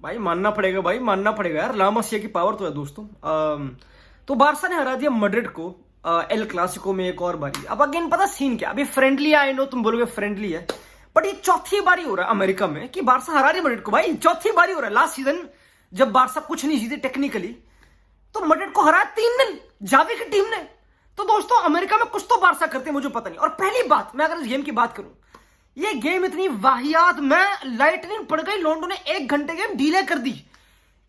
भाई मानना पड़ेगा, भाई मानना पड़ेगा यार, ला मसिया की पावर तो है दोस्तों। तो बारसा ने हरा दिया मैड्रिड को एल क्लासिको में एक और बारी। अब अगेन पता सीन क्या, अभी फ्रेंडली है, आई नो तुम बोलोगे फ्रेंडली है, बट ये चौथी बारी हो रहा है अमेरिका में कि बारसा हरा रही है मैड्रिड को। भाई चौथी बारी हो रहा है। लास्ट सीजन जब बारसा कुछ नहीं जीती टेक्निकली, तो मैड्रिड को हराया 3-0 जावी की टीम ने। तो दोस्तों अमेरिका में कुछ तो बारसा करते हैं, मुझे पता नहीं। और पहली बात, मैं अगर इस गेम की बात करूं, ये गेम इतनी वाहियात, मैं लाइटनिंग पड़ गई, लोंडो ने 1 घंटे गेम डीले कर दी।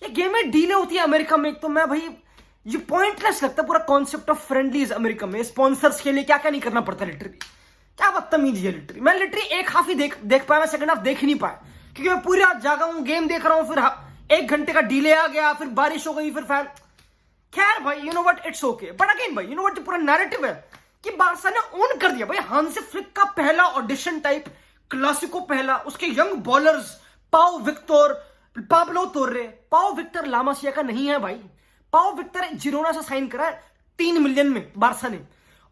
ये गेमें डीले होती है अमेरिका में, तो मैं भाई ये पॉइंटलेस लगता है पूरा कॉन्सेप्ट ऑफ फ्रेंडलीज अमेरिका में। स्पॉन्सर्स के लिए क्या क्या नहीं करना पड़ता, लिटरली क्या बदतमीजी है लिटरली। मैं लिटरली एक हाफ ही देख पाया, मैं सेकंड हाफ देख ही नहीं पाया, क्योंकि मैं पूरी रात जागा हूं, गेम देख रहा हूं, फिर 1 घंटे का डीले आ गया, फिर बारिश हो गई, फिर फैन। खैर भाई you know what, it's okay. But again भाई यू नो व्हाट, जो पूरा नैरेटिव है कि बारसा ने ओन कर दिया भाई। हांसी फ्लिक का पहला ऑडिशन टाइप क्लासिको, पहला उसके यंग बॉलर्स पाओ विक्टर, पाब्लो तोर्रे। पाओ विक्टर ला मसिया का नहीं है भाई। पाओ विक्टर जिरोना से साइन करा है 3 मिलियन में बारसा ने।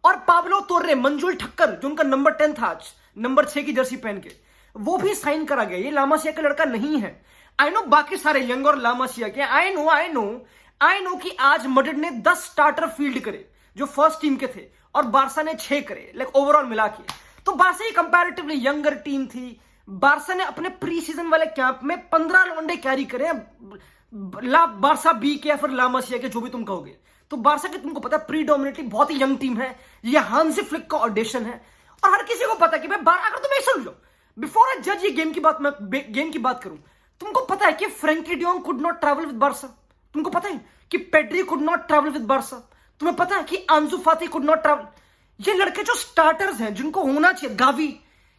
और पाब्लो तोर्रे, मंजुल ठक्कर जो उनका नंबर 10 था आज, नंबर 6 की जर्सी पहन के, वो भी साइन करा गया। ये ला मसिया का लड़का नहीं है। आई नो बाकी सारे यंग और ला मसिया के, आई नो कि आज मैड्रिड ने 10 स्टार्टर फील्ड करे जो फर्स्ट टीम के थे, और बारसा ने 6 करे, लाइक ओवरऑल मिला के। तो बारसा ही कंपैरेटिवली यंगर टीम थी। बारसा ने अपने प्री सीजन वाले कैंप में 15 लौंडे कैरी करे, बारसा बी के या फिर ला मसिया के, जो भी तुम कहोगे। तो बारसा की तुमको पता है प्रीडोमिनेटली बहुत ही यंग टीम है, ये हांसी फ्लिक का ऑडिशन है। और हर किसी को पता है कि भाई अगर तुम एक समझो, बिफोर आई जज ये गेम की बात करूं, तुमको पता है कि Frenkie de Jong could not travel with Barça. तुमको पता है कि Pedri could not travel with Barça. तुम्हें पता है कि आंसू फाती कुड नॉट ट्रैवल। ये लड़के जो स्टार्टर्स हैं, जिनको होना चाहिए, गावी,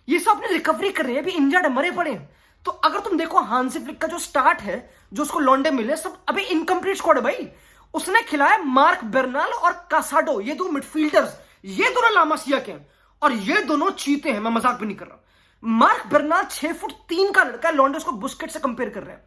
ये सब अपनी रिकवरी कर रहे हैं, अभी इंजर्ड मरे पड़े हैं। तो अगर तुम देखो हांसी फ्लिक का जो स्टार्ट है, जो उसको लॉन्डे मिले, सब अभी इनकम्प्लीट स्क्वाड है भाई। उसने खिलाया मार्क बेर्नाल और कासाडो, ये 2 मिडफील्डर्स, ये दोनों ला मसिया के हैं, और ये दोनों चीते हैं, मैं मजाक भी नहीं कर रहा। मार्क बेर्नाल 6 फुट 3 का लड़का है, लॉन्डे उसको बुस्केट से कंपेयर कर रहे हैं।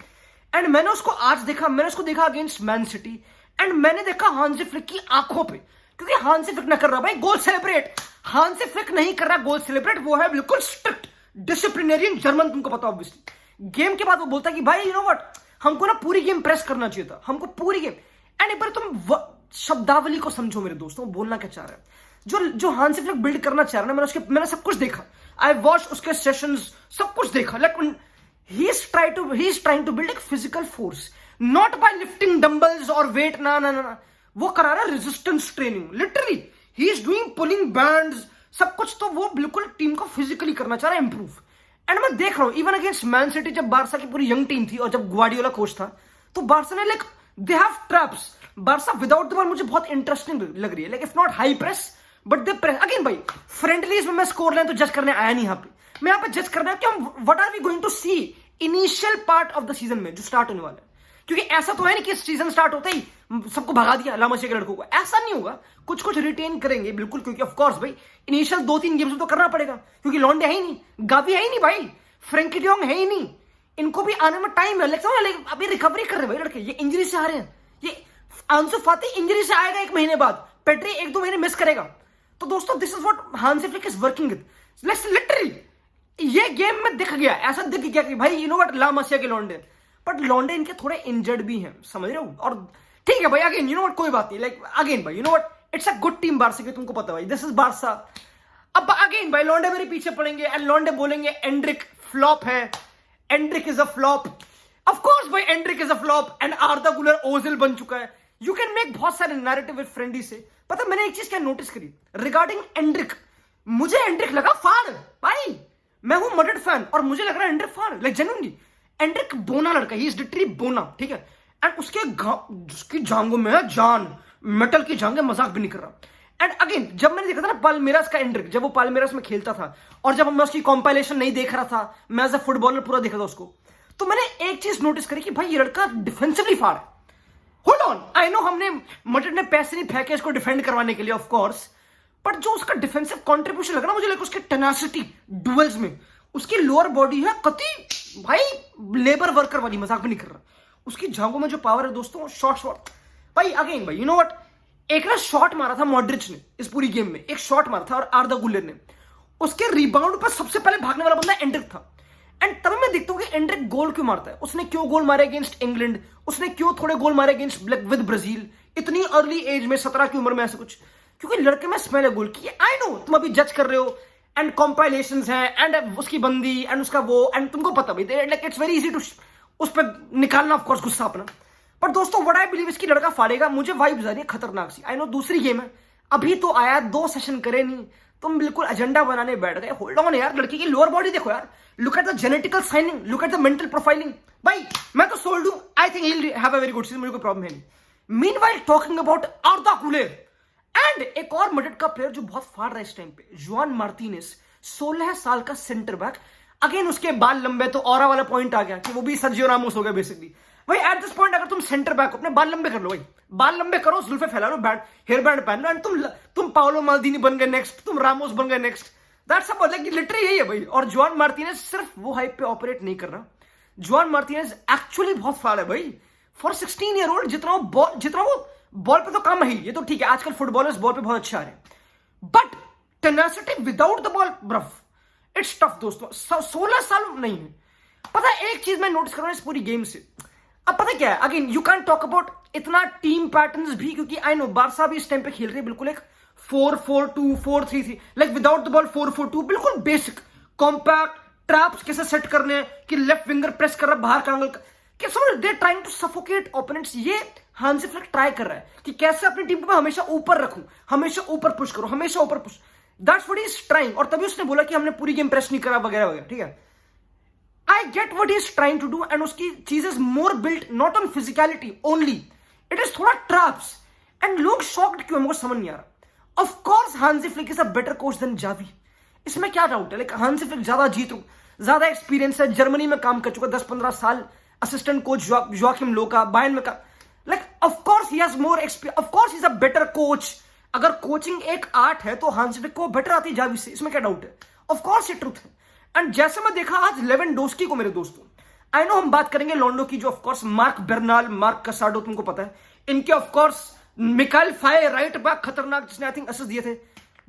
एंड मैंने उसको आज देखा, मैंने उसको देखा अगेंस्ट मैन सिटी, एंड मैंने देखा हांसी फ्लिक की आंखों पे, क्योंकि हांसी फ्लिक न कर रहा भाई गोल सेलिब्रेट। हांसी फ्लिक नहीं कर रहा गोल सेलिब्रेट, वो है बिल्कुल स्ट्रिक्ट डिसिप्लिनरियन जर्मन, तुमको पता ऑब्वियसली। गेम के बाद वो बोलता है कि भाई यू नो व्हाट, हमको ना पूरी गेम प्रेस करना चाहिए था, हमको पूरी गेम। एंड एक बार तुम शब्दावली को समझो मेरे दोस्तों, बोलना क्या चाह रहा है। जो हांसी फ्लिक बिल्ड करना चाह रहा है, मैंने सब कुछ देखा, आई वॉच उसके सेशंस, सब कुछ देखा। Like he is trying to build एक physical force, not by lifting dumbbells or weight, ना वो करा रहा है resistance training, literally he is doing pulling bands, सब कुछ। तो वो बिल्कुल टीम को फिजिकली करना चाह रहा है इंप्रूव। एंड मैं देख रहा हूं इवन अगेंस्ट मैन सिटी, जब बारसा की पूरी यंग टीम थी और जब ग्वार्डियोला कोच था, तो बारसा ने like they have traps. Barça without the ball मुझे बहुत इंटरेस्टिंग लग रही है, like if not high press but they press. Again भाई फ्रेंडलीज में मैं स्कोर लाइन तो जज करने आया नहीं यहाँ पे, मैं यहाँ पे जज करना है कि हम what are we going to see initial part of the season में जो स्टार्ट होने वाला है। क्योंकि ऐसा तो है नहीं कि सीजन स्टार्ट होते ही सबको भगा दिया ला मसिया के लड़कों को, ऐसा नहीं होगा। कुछ रिटेन करेंगे बिल्कुल, क्योंकि ऑफ कोर्स भाई इनिशियल 2-3 गेम्स में तो करना पड़ेगा, क्योंकि लॉन्डे है ही नहीं, गावी है ही नहीं भाई, फ्रैंकी डियोंग है ही नहीं, इनको भी आने में टाइम है। लेकिन अभी रिकवरी कर रहे हैं भाई लड़के, ये इंजरी से आ रहे हैं। ये आंसू फाती इंजरी से आएगा 1 महीने बाद, पेड्री 1-2 महीने मिस करेगा। तो दोस्तों this is what Hansi Flick is working with, literally ये गेम में दिख गया, ऐसा दिख गया कि भाई यू नो व्हाट ला मसिया के लॉन्डे, बट लॉन्डे इनके थोड़े इंजर्ड भी हैं, समझ रहे हो। और ठीक है भाई, अगेन यू नो व्हाट, कोई बात नहीं, लाइक अगेन भाई you know what, it's a good team Barca की, तुमको पता भाई, दिस इज बारसा। अब अगेन भाई लॉन्डे मेरे पीछे पड़ेंगे एंड लॉन्डे बोलेंगे एंड्रिक फ्लॉप है, Endrick is a flop. Of course भाई Endrick is a flop and Arda Guler Ozil बन चुका है। यू कैन मेक बहुत सारे नैरेटिव विद फ्रेंडी से। पता मैंने एक चीज क्या नोटिस करी रिगार्डिंग एंड्रिक, मुझे एंड्रिक लगा फाड़ भाई, मैं हूं मैड्रिड फैन और मुझे लग रहा है एंड्रिक फाड़, लाइक जेन्युइनली एंड्रिक बोना लड़का, ही इज लिटरली बोना, ठीक है। एंड उसकी जांगों में है जान, मेटल की जांग है, मजाक भी नहीं कर रहा। एंड अगेन जब मैंने देखा था ना पाल्मेरास का एंड्रिक, जब वो पाल्मेरास में खेलता था और जब मैं उसकी कॉम्पाइलेशन नहीं देख रहा था, मैं एज अ फुटबॉलर पूरा देखा था उसको, तो मैंने एक चीज नोटिस करी कि भाई ये लड़का डिफेंसिवली फाड़ है। होल्ड ऑन, आई नो हमने मैड्रिड ने पैसे नहीं फेंके इसको डिफेंड करवाने के लिए ऑफ कोर्स, बट जो उसका डिफेंसिव कंट्रीब्यूशन लगा ना मुझे, लाइक उसके टेनासिटी डुएल्स में, उसकी लोअर बॉडी है कति भाई लेबर वर्कर वाली, मजाक भी नहीं कर रहा। उसकी जांघों में जो पावर है दोस्तों, शॉट भाई। अगेन भाई यू नो व्हाट, एक ना शॉट मारा था मॉड्रिच ने इस पूरी गेम में, एक शॉट मारा था और आर्दा गुलर ने, उसके रिबाउंड पर सबसे पहले भागने वाला बंदा एंड्रिक था। एंड तभी मैं देखता हूँ कि एंड्रिक गोल क्यों मारता है, उसने क्यों गोल मारे अगेंस्ट इंग्लैंड, उसने क्यों थोड़े गोल मारे अगेंस्ट विद ब्राजील इतनी अर्ली एज में, 17 की उम्र में, ऐसा कुछ। क्योंकि लड़के में स्मेल है गोल की। आई नो तुम अभी जज कर रहे हो एंड कॉम्पाइलेशंस हैं एंड उसकी बंदी एंड उसका वो, एंड तुमको पता भाई like it's very easy to उस पर निकालना ऑफ कोर्स गुस्सा अपना। पर दोस्तों व्हाट आई बिलीव इसकी लड़का फाड़ेगा, मुझे वाइब्स आ रही है खतरनाक सी। आई नो दूसरी गेम है, अभी तो आया, 2 सेशन करे नहीं, तुम बिल्कुल एजेंडा बनाने बैठ गए। होल्ड ऑन यार, लड़की की लोअर बॉडी देखो यार, look at the genetical signing, look at the mental profiling. भाई मैं तो सोल्ड हूं, I think he will have a very good season, मुझे कोई प्रॉब्लम है नहीं। Meanwhile talking about आर्दा Guler and एक और मैड्रिड का प्लेयर जो बहुत फाड़ रहा है इस टाइम पे, जुआन मार्टिनेज, 16 साल का सेंटर बैक। अगेन उसके बाल लंबे, तो ऑरा वाला पॉइंट आ गया कि वो भी सर्जियो रामोस हो गया बेसिकली। भाई एट दिस पॉइंट अगर तुम सेंटर बैक हो, अपने बाल लंबे कर लो भाई, बाल लंबे करो, जुल्फे फैला लो, हेयर बैंड पहन लो, एंड तुम पाओलो माल्दीनी बन गए नेक्स्ट, तुम रामोस बन गए next. That's a like literally यही है भाई। और जुआन मार्टिनेज सिर्फ वो हाइप पे ऑपरेट नहीं कर रहा, जुआन मार्टिनेज एक्चुअली बहुत फाड़ है भाई। फॉर 16 ईयर ओल्ड, जितना वो बॉल पे तो कम है, ये तो ठीक है, आजकल फुटबॉलर्स बॉल पे बहुत अच्छे आ रहे हैं, but tenacity without the ball bruh, it's tough दोस्तों। 16 साल नहीं है। पता है एक चीज मैं नोटिस कर रहा हूं इस पूरी गेम से, अब पता क्या है, again you can talk about इतना टीम पैटर्न्स भी, क्योंकि आई नो बारसा भी इस टाइम पे खेल रही है बिल्कुल एक 4-4-2, 4-3-3, लाइक विदाउट द बॉल 4-4-2, बिल्कुल बेसिक कॉम्पैक्ट, ट्रैप्स कैसे सेट करने हैं कि लेफ्ट विंगर प्रेस कर रहा है बाहर का एंगल, कि समझ they trying to suffocate opponents. ये हांसी फ्लिक ट्राई कर रहा है कि कैसे अपनी टीम को मैं हमेशा ऊपर रखूं, हमेशा ऊपर पुश करूं, हमेशा ऊपर push. That's what he is trying. और तभी उसने बोला कि हमने पूरी गेम प्रेस नहीं करा वगैरह वगैरह, ठीक है। I get what he is trying to do, and उसकी चीज is more built not on physicality only, it is थोड़ा traps, and लोग shocked क्यों, मुझे समझ नहीं आ रहा। Of course Hansi Flick is a better coach than Xavi, इसमें क्या डाउट है, लाइक Hansi Flick ज्यादा ज्यादा एक्सपीरियंस है, जर्मनी में काम कर चुका 10-15 साल, असिस्टेंट कोच जोआकिम लो का बायर्न में का, like of course he has more experience, of course he is a better coach. अगर कोचिंग एक आर्ट है तो Hansi Flick को बेटर आती है जावी से, इसमें क्या डाउट है, ऑफ कोर्स ये ट्रुथ है। एंड जैसे मैं देखा आज लेवेंडोस्की को, मेरे दोस्तों आई नो हम बात करेंगे लोंडो की, जो ऑफकोर्स मार्क बेर्नाल, मार्क कसाडो, तुमको पता है इनके, of course Mikail Phaye right back खतरनाक, जिसने आई थिंक असिस्ट दिए थे,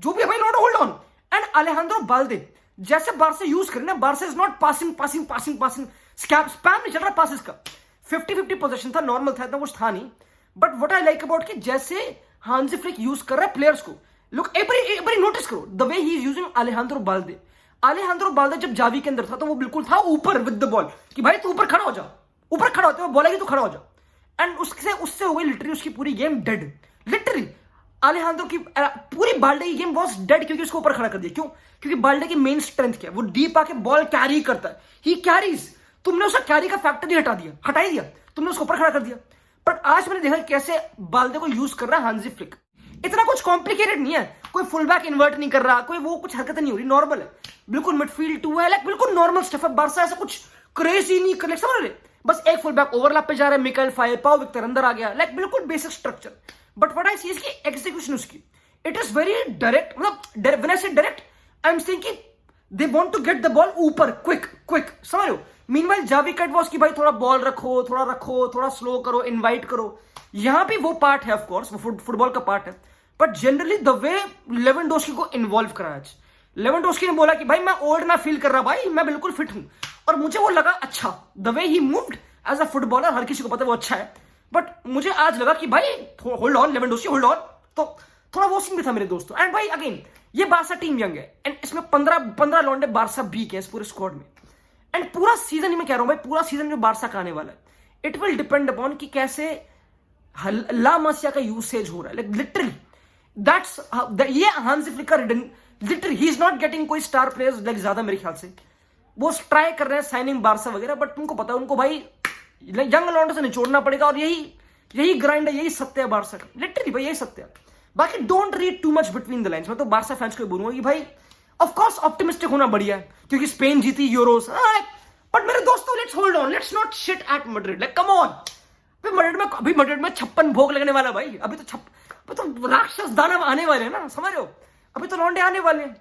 जो भी है भाई, लोंडो होल्ड ऑन, एंड अलेहांद्रो बाल्दे जैसे बारसा यूज करें ना, Barça is not passing passing passing passing, spam नहीं चल रहा पासिस का, 50-50 पोजीशन था, नॉर्मल था, इतना कुछ था नहीं। But what I like about कि जैसे हांसी फ्लिक यूज कर रहा है प्लेयर्स को, लुक एक बार नोटिस करो the way he is using Alejandro Balde. Alejandro Balde जब जावी के अंदर था तो वो बिल्कुल था ऊपर विद द बॉल, कि भाई तू ऊपर खड़ा हो जा, ऊपर खड़ा होते हुए बोलेगी तो खड़ा हो जा, एंड उससे हो गई लिटरली उसकी पूरी गेम डेड। लिटरली अलेहांद्रो की पूरी बाल्डे की गेम वाज डेड, क्योंकि उसको ऊपर खड़ा कर दिया। क्यों? क्योंकि बाल्डे की मेन स्ट्रेंथ क्या है, वो डीप आके बॉल कैरी करता है, ही कैरीज। तुमने उसका कैरी का फैक्टर ही हटा ही दिया, तुमने उसको ऊपर खड़ा कर दिया। बट आज मैंने देखा कैसे बाल्डे को यूज कर रहा है हांसी फ्लिक, इतना कुछ कॉम्प्लिकेटेड नहीं है, कोई फुल बैक इन्वर्ट नहीं कर रहा, कोई वो कुछ हरकतें नहीं हो रही, नॉर्मल है, बिल्कुल मिडफील्ड 2 है, लाइक बिल्कुल नॉर्मल स्टफ है। बारसा ऐसा कुछ क्रेजी नहीं कर, समझ रहे, बस एक फुल बैक ओवरलैप पे जा रहा है, मिकाइल फाये, पाओ विक्टर अंदर आ गया, लाइक बिल्कुल basic structure. But what I see इसकी एग्जीक्यूशन उसकी, इट इज वेरी डायरेक्ट, मतलब when I say direct I am saying कि they want to get the ball ऊपर क्विक, समझ रहे हो। मीनवाइल जावी कट वॉज की भाई थोड़ा बॉल रखो, थोड़ा स्लो करो, इनवाइट करो, यहां भी वो पार्ट है, ऑफ कोर्स वो फुटबॉल का पार्ट है। But generally the way Lewandowski को इन्वॉल्व करा आज, लेवेंडोस्की ने बोला कि भाई मैं ओल्ड ना फील कर रहा, भाई मैं बिल्कुल फिट हूं, और मुझे वो लगा अच्छा, the way he moved as a footballer, हर किसी को पता है वो अच्छा है। बट मुझे आज लगा कि भाई hold on Lewandowski, hold on, तो थोड़ा वो सीन भी था मेरे दोस्तों। एंड भाई अगेन ये बारसा टीम यंग है, एंड इसमें 15 लौंडे बारसा बी के इस पूरे स्क्वाड में, एंड पूरा सीजन ही मैं कह रहा हूं भाई, पूरा सीजन जो बारसा का आने वाला है, इट विल डिपेंड अपॉन कि कैसे ला मासिया का यूसेज हो रहा है, लाइक लिटरली दैट्स ये हांसी फ्लिक का literally he is not getting कोई स्टार प्लेयर्स लाइक ज्यादा, मेरे ख्याल से वो ट्राई कर रहे हैं साइनिंग बारसा वगैरह, बट तुमको पता है उनको भाई यंग लॉन्डो से निचोड़ना पड़ेगा, और यही ग्राइंड है, यही सत्य है बारसा का, लिटरली भाई यही सत्य है। बाकी don't read too much between the lines, मैं तो बारसा फैंस को बोलूंगा कि भाई ऑफ कोर्स ऑप्टिमिस्टिक होना बढ़िया है, क्योंकि स्पेन जीती यूरोस, बट मेरे दोस्तों let's hold on, let's not shit at Madrid, like come on. अभी मैड्रिड में 56 भोग लगने वाला भाई, अभी तो राक्षस दानव आने वाले हैं ना, समझ रहे हो, अभी तो लौंडे आने वाले हैं।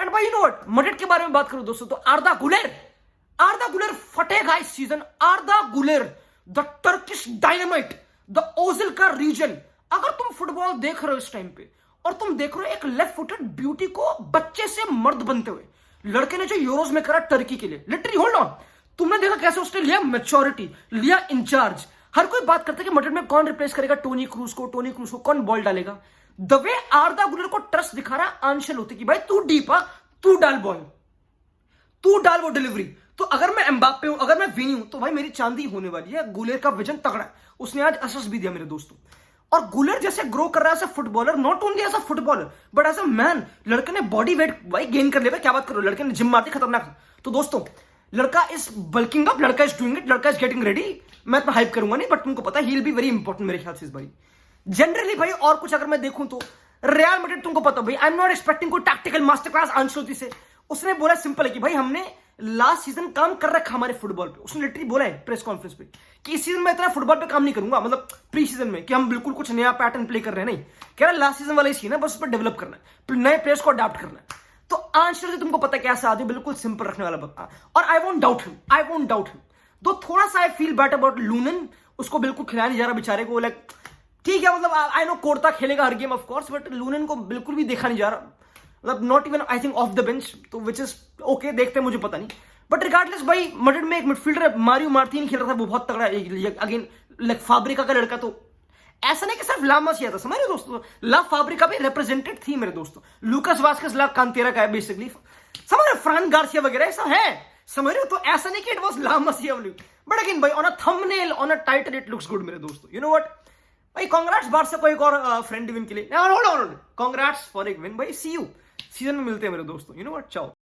एंड भाई यू नो व्हाट, मैड्रिड के बारे में बात करूं दोस्तों, तो आर्दा गुलेर फटेगा इस season, आर्दा Guler the Turkish dynamite, the Ozil का रीजन। अगर तुम फुटबॉल देख रहे हो इस टाइम पे, और तुम देख रहे हो एक लेफ्ट फुटेड ब्यूटी को बच्चे से मर्द बनते हुए, लड़के ने जो यूरोज में करा टर्की के लिए, लिटरली होल्ड ऑन, तुमने देखा कैसे उसने लिया मैच्योरिटी, लिया इंचार्ज। हर कोई बात करता है कि मैड्रिड में कौन रिप्लेस करेगा टोनी क्रूज को कौन बॉल डालेगा। द वे आर्दा गुलर को ट्रस्ट दिखा रहा है आंचेलोत्ती की, भाई तू डीप आ, तू डाल बॉल, तू डाल वो डिलीवरी। तो अगर मैं एम्बाप्पे हूं, अगर मैं विनी हूं, तो भाई मेरी चांदी होने वाली है। गुलर का विजन तगड़ा है, उसने आज असिस्ट भी दिया मेरे दोस्तों। और गुलर जैसे ग्रो कर रहा है as a footballer, not only as a footballer but as a man. लड़के ने बॉडी वेट भाई गेन कर लिया, क्या बात करो, लड़के ने जिम मार दी खतरनाक। तो दोस्तों लड़का इज बल्किंग अप, लड़का इज डूइंग इट, लड़का इज गेटिंग रेडी। मैं इतना हाइप करूंगा नहीं, बट तुमको पता है he will be very important मेरे ख्याल से इस बारी जनरली भाई। और कुछ अगर मैं देखूं तो रियल मैड्रिड, तुमको पता भाई आई एम नॉट एक्सपेक्टिंग कोई टैक्टिकल मास्टर क्लास आंचेलोत्ती से। उसने बोला सिंपल है कि भाई हमने लास्ट सीजन काम कर रखा हमारे फुटबॉल पे। उसने लिटरली बोला है प्रेस कॉन्फ्रेंस पे कि इस सीजन में इतना फुटबॉल पे काम नहीं करूंगा, मतलब प्री सीजन में, कि हम बिल्कुल कुछ नया पैटर्न प्ले कर रहे हैं, नहीं कह रहा लास्ट सीजन वाला ही सीन है, बस उस पर डेवलप करना है, नए प्लेयर्स को अडॉप्ट करना है। तो आंचेलोत्ती तुमको पता है कैसा आदमी, बिल्कुल सिंपल रखने वाला बता। और आई वोंट डाउट हिम, दो थोड़ा सा आई फील बैड अबाउट लूनन, उसको बिल्कुल खिलाया नहीं जा रहा बेचारे को। लाइक ठीक है, मतलब आई नो कोर्ता खेलेगा हर गेम ऑफ कोर्स, बट लूनन को बिल्कुल भी देखा नहीं जा रहा, मतलब not even I think of the bench, तो विच इज ओके, देखते हैं, मुझे पता नहीं। बट रिगार्डलेस भाई मैड्रिड में एक मिडफील्डर मारियो मार्टिन खेल रहा था, वो बहुत तगड़ा है अगेन, लाइक फाब्रिका का लड़का। तो ऐसा नहीं कि सिर्फ ला मसिया था, समझ रहे दोस्तों, ला फाब्रिका भी रिप्रेजेंटेड थी मेरे दोस्तों। लूकास वास्केस ला कांतेरा का है बेसिकली, समझ रहे, फ्रान गार्सिया वगैरह ऐसा है, समझ रहे हो। तो ऐसा नहीं कि it was La Masia, but again भाई on a thumbnail, on a title it looks good मेरे दोस्तों। यू नो व्हाट भाई, कांग्रेट्स बार्सा को एक और फ्रेंड विन के लिए, कांग्रेट्स फॉर एक विन भाई। सी यू सीजन में मिलते हैं मेरे दोस्तों। यू नो व्हाट, चाओ।